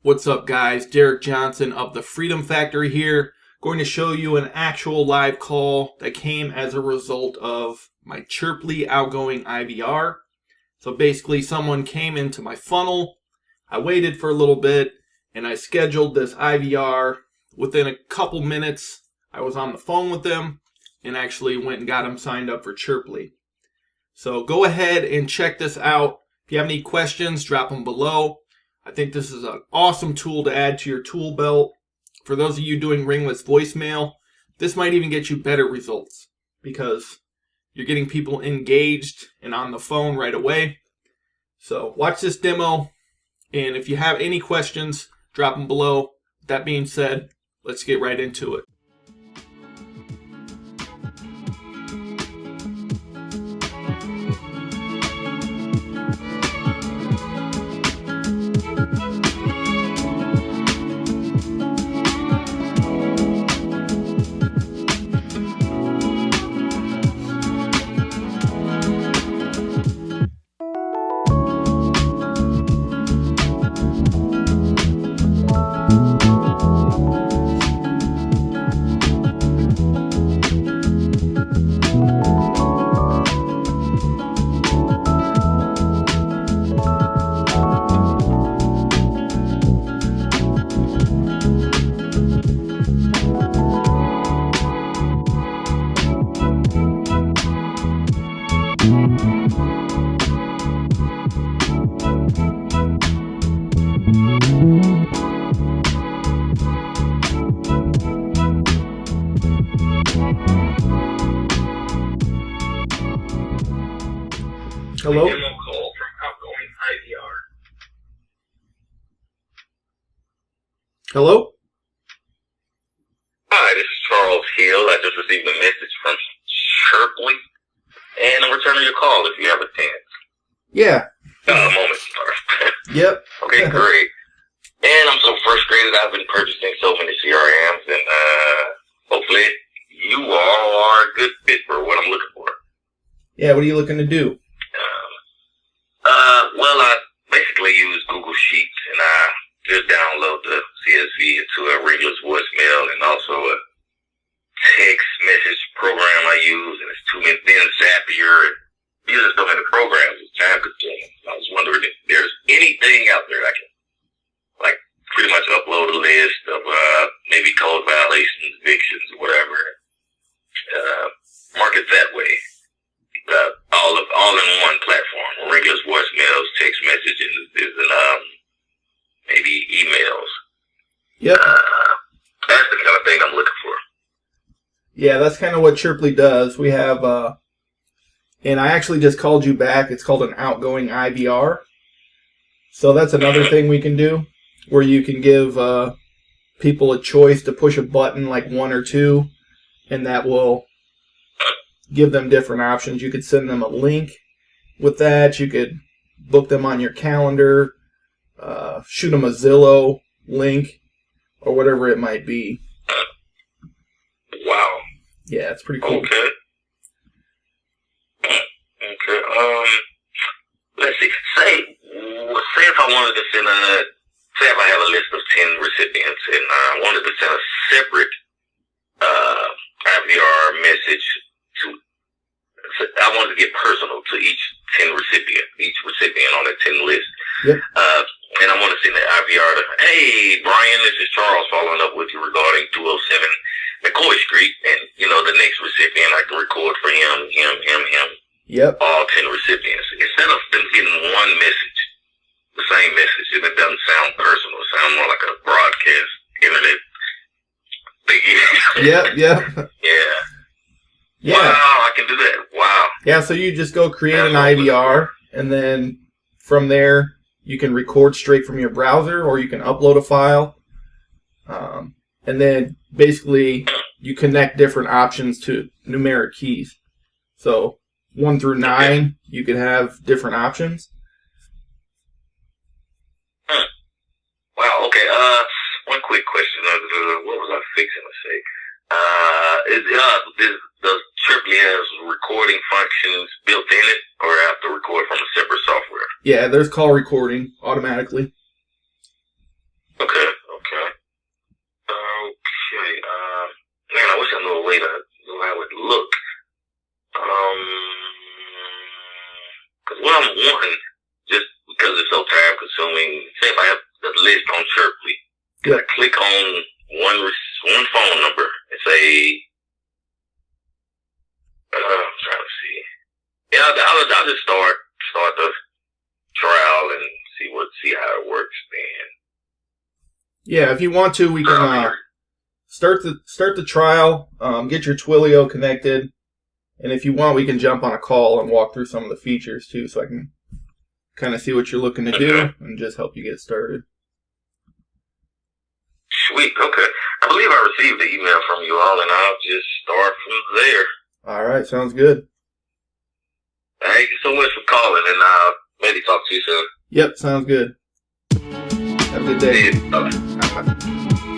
What's up, guys? Derek Johnson of the Freedom Factory here. Going to show you an actual live call that came as a result of my Chirply outgoing IVR. So basically someone came into my funnel, I waited for a little bit, and I scheduled this IVR. Within a couple minutes, I was on the phone with them and actually went and got them signed up for Chirply. So go ahead and check this out. If you have any questions, drop them below. I think this is an awesome tool to add to your tool belt. For those of you doing ringless voicemail, this might even get you better results because you're getting people engaged and on the phone right away. So watch this demo, and if you have any questions, drop them below. That being said, let's get right into it. Hello? Demo call from outgoing IVR. Hello? Hi, this is Charles Hill. I just received a message from Chirply, and I'm returning your call if you have a chance. Yeah. Moment. Yep. Okay, great. And I'm so frustrated. I've been purchasing so many CRMs, and hopefully you all are a good fit for what I'm looking for. Yeah, what are you looking to do? Well, I basically use Google Sheets, and I just download the CSV into a ringless voicemail and also a text message program I use, and it's too many. Then Zapier, and using so many programs, it's time consuming. I was wondering if there's anything out there I can, like, pretty much upload a list of maybe code violations, evictions, or whatever. Market that way. All in one platform. Ringless voicemails, text messages, and maybe emails. Yep. That's the kind of thing I'm looking for. Yeah, that's kind of what Chirply does. We have, and I actually just called you back. It's called an outgoing IVR. So that's another thing we can do, where you can give people a choice to push a button, like one or two, and that will give them different options. You could send them a link with that. You could book them on your calendar, shoot them a Zillow link, or whatever it might be. Wow. Yeah, it's pretty cool. Okay. Let's see. Say if I wanted to send say if I have a list of 10 recipients and I wanted to send a separate IVR message I wanted to get personal to each recipient on that 10 list. Yep. And I want to send the IVR to, hey, Brian, this is Charles following up with you regarding 207 McCoy Street. And, the next recipient, I can record for him. Yep. All 10 recipients. Instead of them getting one message, the same message, and it doesn't sound personal. It sounds more like a broadcast internet thing. Yep. Yeah. Yeah. Wow, I can do that. Wow. Yeah, so you just go create an IVR, and then from there, you can record straight from your browser, or you can upload a file. And then basically, you connect different options to numeric keys. So 1 through 9, you can have different options. Wow, okay. One quick question. What was I fixing to say? Does Chirply has recording functions built in it, or I have to record from a separate software? Yeah, there's call recording automatically. list on Chirply. Yep. I click on one phone number and say, I'm trying to see. Yeah, I'll just start the trial and see how it works. Then. Yeah, if you want to, we can start the trial. Get your Twilio connected, and if you want, we can jump on a call and walk through some of the features too, so I can kind of see what you're looking to do and just help you get started. Sweet. Okay. I believe I received the email from you all, and I'll just start from there. All right, sounds good. Thank you so much for calling, and I'll maybe talk to you soon. Yep, sounds good. Have a good day. Yeah, bye. Bye.